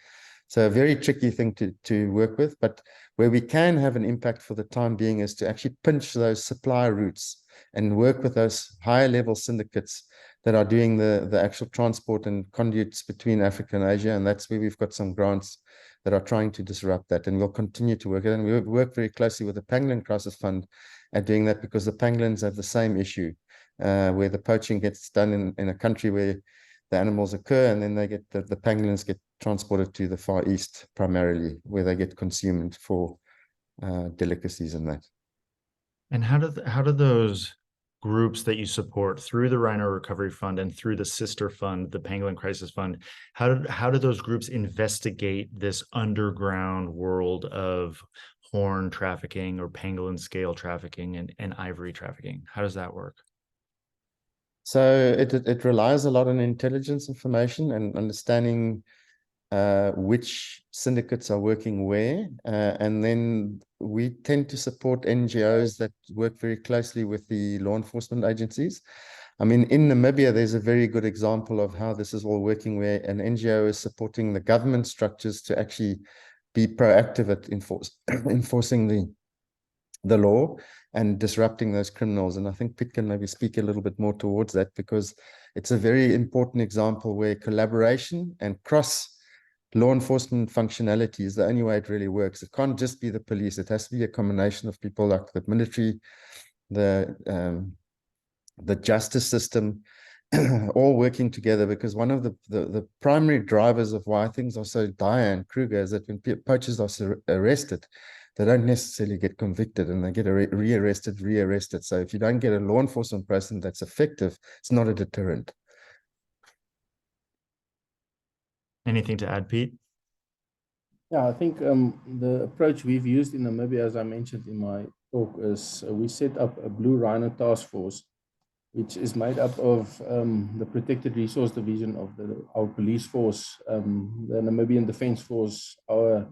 So a very tricky thing to work with, but where we can have an impact for the time being is to actually pinch those supply routes and work with those higher level syndicates that are doing the actual transport and conduits between Africa and Asia. And that's where we've got some grants that are trying to disrupt that, and we'll continue to work it. And we work very closely with the Pangolin Crisis Fund at doing that, because the pangolins have the same issue, where the poaching gets done in a country where the animals occur, and then they get the pangolins get transported to the Far East primarily, where they get consumed for delicacies and that. And how do those groups that you support through the Rhino Recovery Fund and through the sister fund, the Pangolin Crisis Fund, how do those groups investigate this underground world of horn trafficking or pangolin scale trafficking and ivory trafficking? How does that work? So it relies a lot on intelligence information and understanding which syndicates are working where, and then we tend to support NGOs that work very closely with the law enforcement agencies. I mean, in Namibia, there's a very good example of how this is all working, where an NGO is supporting the government structures to actually be proactive at enforcing the law and disrupting those criminals. And I think Pete can maybe speak a little bit more towards that, because it's a very important example where collaboration and cross law enforcement functionality is the only way it really works. It can't just be the police. It has to be a combination of people like the military, the justice system, all working together, because one of the primary drivers of why things are so dire in Kruger is that when poachers are arrested, they don't necessarily get convicted, and they get rearrested. So if you don't get a law enforcement person that's effective, it's not a deterrent. Anything to add, Pete? Yeah, I think the approach we've used in Namibia, as I mentioned in my talk, is we set up a Blue Rhino task force, which is made up of the Protected Resource Division of our police force, the Namibian Defence Force, the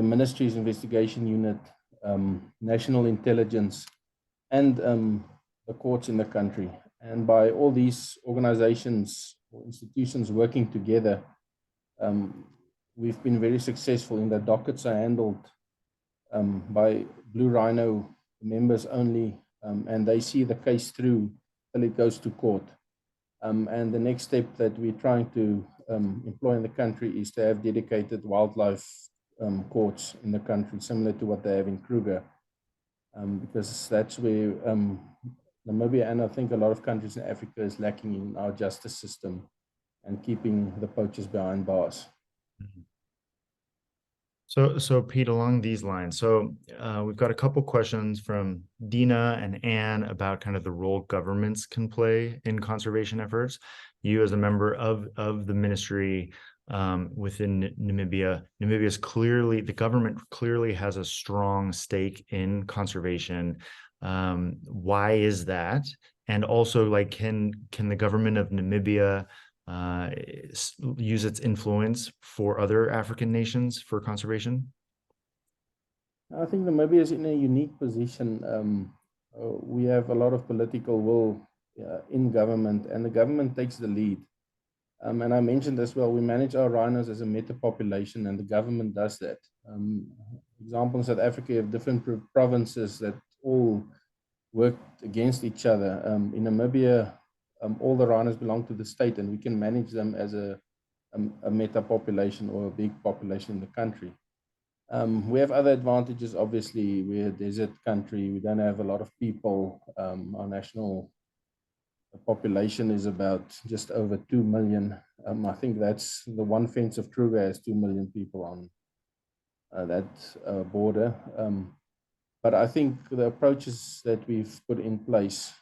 Ministry's Investigation Unit, National Intelligence, and the courts in the country. And by all these organizations or institutions working together, we've been very successful in that dockets are handled by Blue Rhino members only, and they see the case through till it goes to court. And the next step that we're trying to employ in the country is to have dedicated wildlife courts in the country, similar to what they have in Kruger, because that's where Namibia, and I think a lot of countries in Africa, is lacking in our justice system and keeping the poachers behind bars. So Pete, along these lines, we've got a couple questions from Dina and Anne about kind of the role governments can play in conservation efforts. You, as a member of the ministry within Namibia, the government clearly has a strong stake in conservation. Why is that? And also, like, can the government of Namibia use its influence for other African nations for conservation? I think Namibia is in a unique position. We have a lot of political will in government, and the government takes the lead. And I mentioned as well, we manage our rhinos as a meta population, and the government does that. Example, in South Africa, you have different provinces that all work against each other. In Namibia, all the rhinos belong to the state, and we can manage them as a meta population or a big population in the country. We have other advantages. Obviously, we're a desert country. We don't have a lot of people. Our national population is about just over 2 million. I think that's the one fence of Kruger has 2 million people on that border. But I think the approaches that we've put in place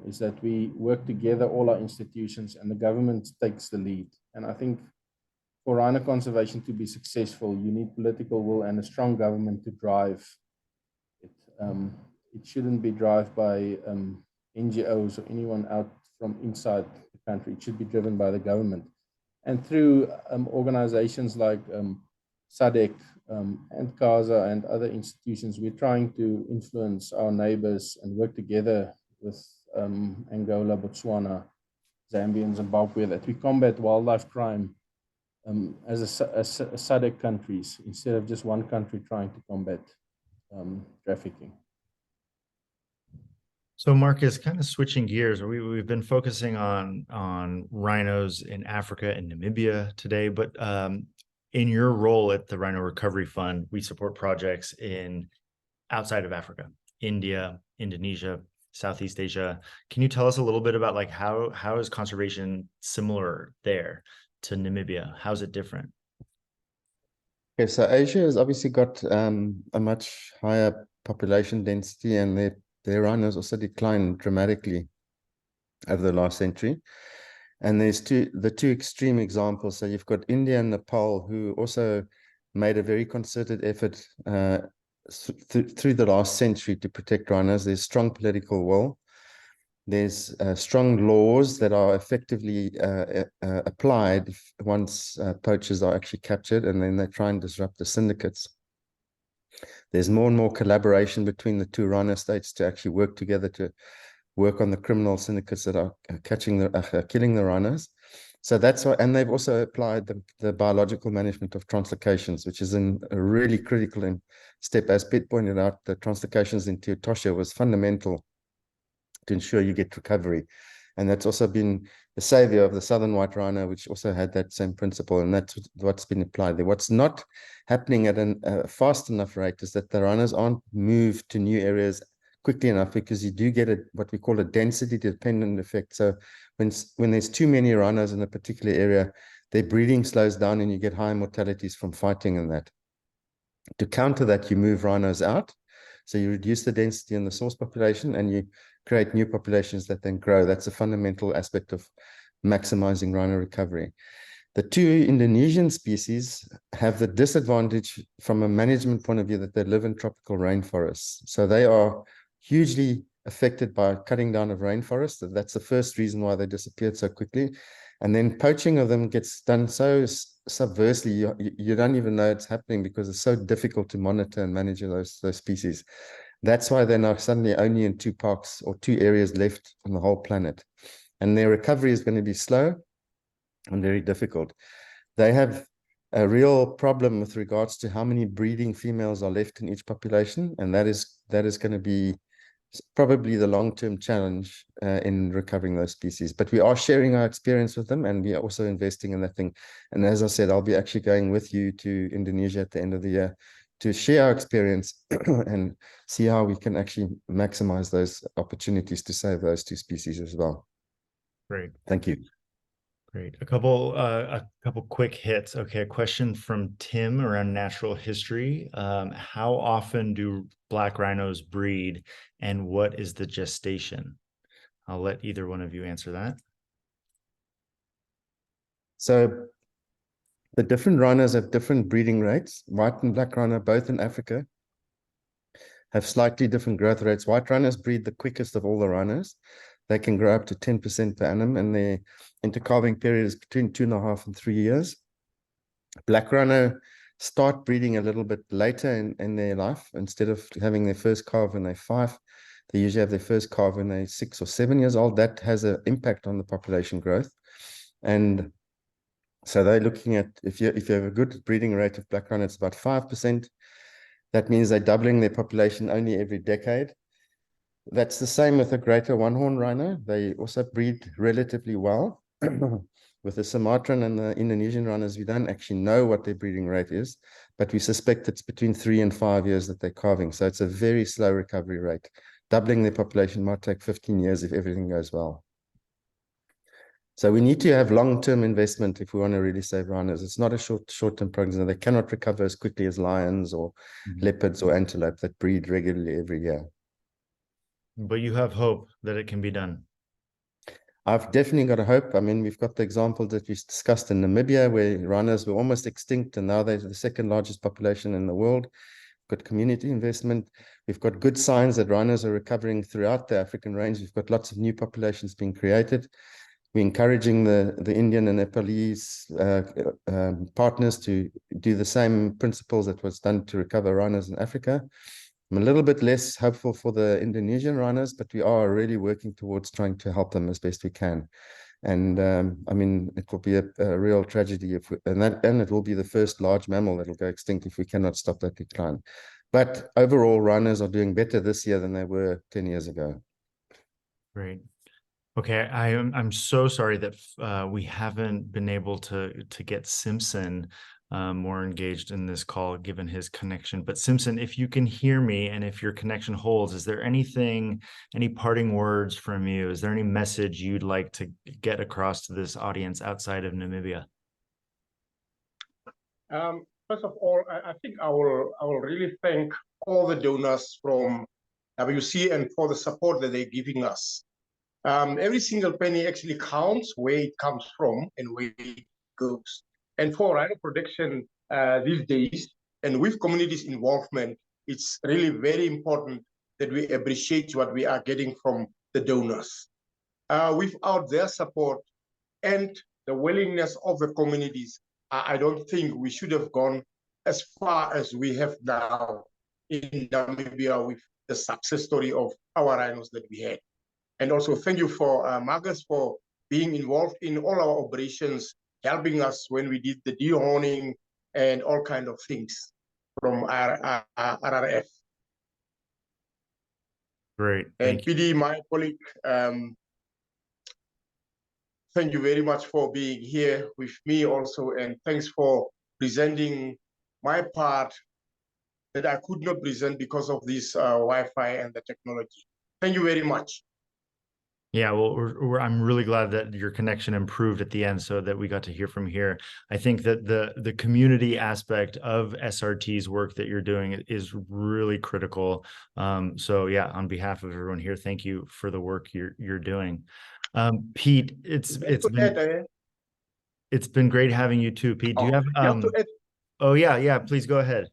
is that we work together, all our institutions, and the government takes the lead. And I think for rhino conservation to be successful, you need political will and a strong government to drive it. It shouldn't be driven by NGOs or anyone out from inside the country. It should be driven by the government. And through organizations like SADC and CASA and other institutions, we're trying to influence our neighbors and work together with Angola, Botswana, Zambia, and Zimbabwe, that we combat wildlife crime as SADC countries, instead of just one country trying to combat trafficking. So Markus, kind of switching gears, we've been focusing on rhinos in Africa and Namibia today, but in your role at the Rhino Recovery Fund, we support projects in outside of Africa, India, Indonesia, Southeast Asia. Can you tell us a little bit about, like, how is conservation similar there to Namibia? How's it different? Okay, so Asia has obviously got a much higher population density, and their rhinos also declined dramatically over the last century. And there's the two extreme examples. So you've got India and Nepal, who also made a very concerted effort through the last century to protect rhinos. There's strong political will. There's strong laws that are effectively applied once poachers are actually captured, and then they try and disrupt the syndicates. There's more and more collaboration between the two rhino states to actually work together to work on the criminal syndicates that are killing the rhinos. So that's why, and they've also applied the biological management of translocations, which is a really critical step. As Pete pointed out, the translocations into Etosha was fundamental to ensure you get recovery. And that's also been the savior of the southern white rhino, which also had that same principle. And that's what's been applied there. What's not happening at a fast enough rate is that the rhinos aren't moved to new areas quickly enough, because you do get what we call a density dependent effect. So when there's too many rhinos in a particular area, their breeding slows down and you get high mortalities from fighting and that. To counter that, you move rhinos out. So you reduce the density in the source population and you create new populations that then grow. That's a fundamental aspect of maximizing rhino recovery. The two Indonesian species have the disadvantage from a management point of view that they live in tropical rainforests. So they are hugely affected by cutting down of rainforest. That's the first reason why they disappeared so quickly. And then poaching of them gets done so subversely, you don't even know it's happening, because it's so difficult to monitor and manage those species. That's why they're now suddenly only in 2 parks or 2 areas left on the whole planet. And their recovery is going to be slow and very difficult. They have a real problem with regards to how many breeding females are left in each population. And that is going to be probably the long-term challenge in recovering those species. But we are sharing our experience with them, and we are also investing in that thing. And as I said, I'll be actually going with you to Indonesia at the end of the year to share our experience and see how we can actually maximize those opportunities to save those 2 species as well. Great. Thank you. Great. A couple quick hits. Okay, a question from Tim around natural history. How often do black rhinos breed, and what is the gestation? I'll let either one of you answer that. So the different rhinos have different breeding rates. White and black rhino, both in Africa, have slightly different growth rates. White rhinos breed the quickest of all the rhinos. They can grow up to 10% per annum, and their intercalving period is between 2.5 and 3 years. Black rhino start breeding a little bit later in their life. Instead of having their first calf when they're 5, they usually have their first calf when they're 6 or 7 years old. That has an impact on the population growth. And so they're looking at, if you have a good breeding rate of black rhino, it's about 5%. That means they're doubling their population only every decade. That's the same with the greater one-horn rhino. They also breed relatively well. With the Sumatran and the Indonesian rhinos, we don't actually know what their breeding rate is, but we suspect it's between 3 and 5 years that they're calving. So it's a very slow recovery rate. Doubling their population might take 15 years if everything goes well. So we need to have long-term investment if we want to really save rhinos. It's not a short-term program. They cannot recover as quickly as lions or leopards or antelope that breed regularly every year. But you have hope that it can be done. I've definitely got a hope. I mean, we've got the example that we discussed in Namibia, where rhinos were almost extinct, and now they're the 2nd largest population in the world. We've got community investment. We've got good signs that rhinos are recovering throughout the African range. We've got lots of new populations being created. We're encouraging the Indian and Nepalese partners to do the same principles that was done to recover rhinos in Africa. I'm a little bit less hopeful for the Indonesian rhinos, but we are really working towards trying to help them as best we can. And I mean, it will be a real tragedy and it will be the first large mammal that will go extinct if we cannot stop that decline. But overall, rhinos are doing better this year than they were 10 years ago. Great. Okay, I'm so sorry that we haven't been able to get Simpson more engaged in this call given his connection. But Simpson, if you can hear me and if your connection holds, is there any parting words from you? Is there any message you'd like to get across to this audience outside of Namibia? First of all, I think I will really thank all the donors from WC and for the support that they're giving us. Every single penny actually counts where it comes from and where it goes. And for rhino protection these days, and with communities' involvement, it's really very important that we appreciate what we are getting from the donors. Without their support and the willingness of the communities, I don't think we should have gone as far as we have now in Namibia with the success story of our rhinos that we had. And also thank you for Markus for being involved in all our operations, helping us when we did the dehorning and all kind of things from our RRF. Great. And Thank you. PD, my colleague, thank you very much for being here with me also, and thanks for presenting my part that I could not present because of this Wi-Fi and the technology. Thank you very much. Yeah, well, I'm really glad that your connection improved at the end so that we got to hear from here. I think that the community aspect of SRT's work that you're doing is really critical. So yeah, on behalf of everyone here, thank you for the work you're doing. Pete, it's been great having you too, Pete. Do you have oh yeah, please go ahead.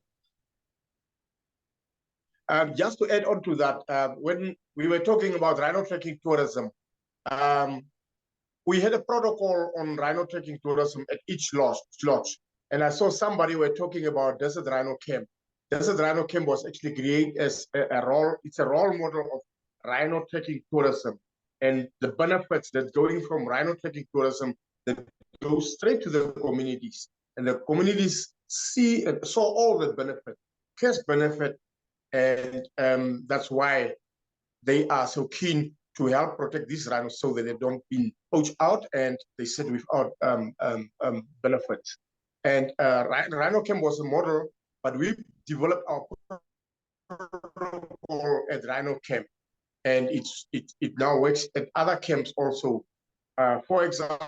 Just to add on to that, when we were talking about rhino trekking tourism, we had a protocol on rhino trekking tourism at each lodge. And I saw somebody were talking about Desert Rhino Camp. Desert Rhino Camp was actually created as it's a role model of rhino trekking tourism. And the benefits that going from rhino trekking tourism that go straight to the communities. And the communities saw all the benefit, cash benefit, and that's why they are so keen to help protect these rhinos so that they don't be poached out and they sit without benefits. And Rhino Camp was a model, but we developed our protocol at Rhino Camp, and it now works at other camps also. For example,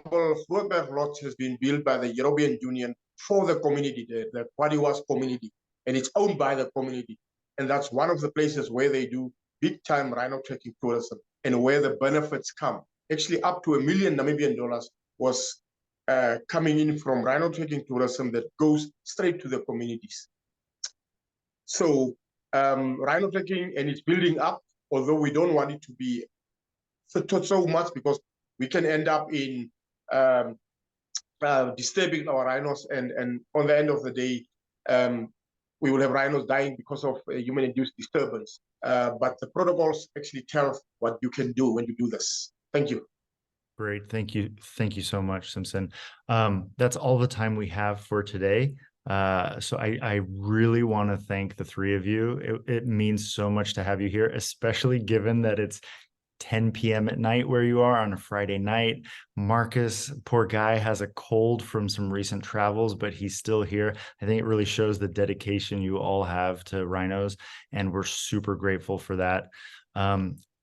Hofmeyr Lodge has been built by the European Union for the community, the Kwadiwas community, and it's owned by the community. And that's one of the places where they do big time rhino trekking tourism and where the benefits come. Actually, up to $1 million Namibian was coming in from rhino trekking tourism that goes straight to the communities. So rhino trekking, and it's building up, although we don't want it to be so much because we can end up in disturbing our rhinos, and on the end of the day, we will have rhinos dying because of human-induced disturbance. But the protocols actually tell what you can do when you do this. Thank you. Great. Thank you. Thank you so much, Simpson. That's all the time we have for today. So I really want to thank the three of you. It means so much to have you here, especially given that it's 10 p.m. at night where you are on a Friday night. Markus, poor guy, has a cold from some recent travels, but he's still here. I think it really shows the dedication you all have to rhinos, and we're super grateful for that.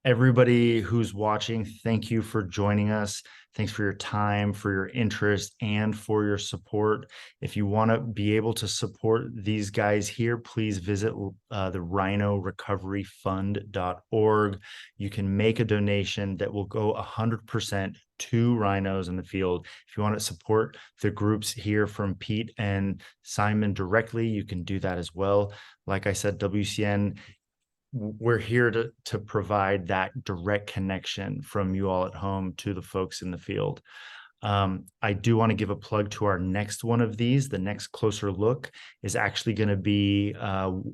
Everybody who's watching, thank you for joining us. Thanks for your time, for your interest, and for your support. If you want to be able to support these guys here, please visit the rhinorecoveryfund.org. You can make a donation that will go 100% to rhinos in the field. If you want to support the groups here from Pete and Simon directly, you can do that as well. Like I said, WCN, we're here to provide that direct connection from you all at home to the folks in the field. I do want to give a plug to our next one of these. The next Closer Look is actually going to be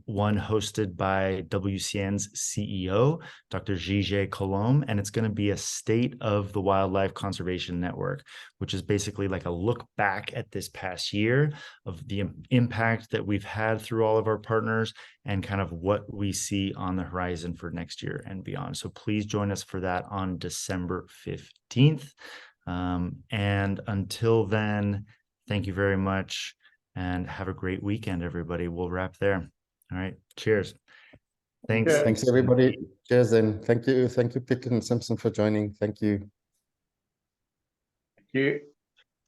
one hosted by WCN's CEO, Dr. Gigi Colombe, and it's going to be a State of the Wildlife Conservation Network, which is basically like a look back at this past year of the impact that we've had through all of our partners and kind of what we see on the horizon for next year and beyond. So please join us for that on December 15th. And until then, thank you very much and have a great weekend, everybody. We'll wrap there. All right. Cheers. Thanks. Thanks, everybody. Cheers, and thank you. Thank you, Pete and Simpson, for joining. Thank you. Thank you.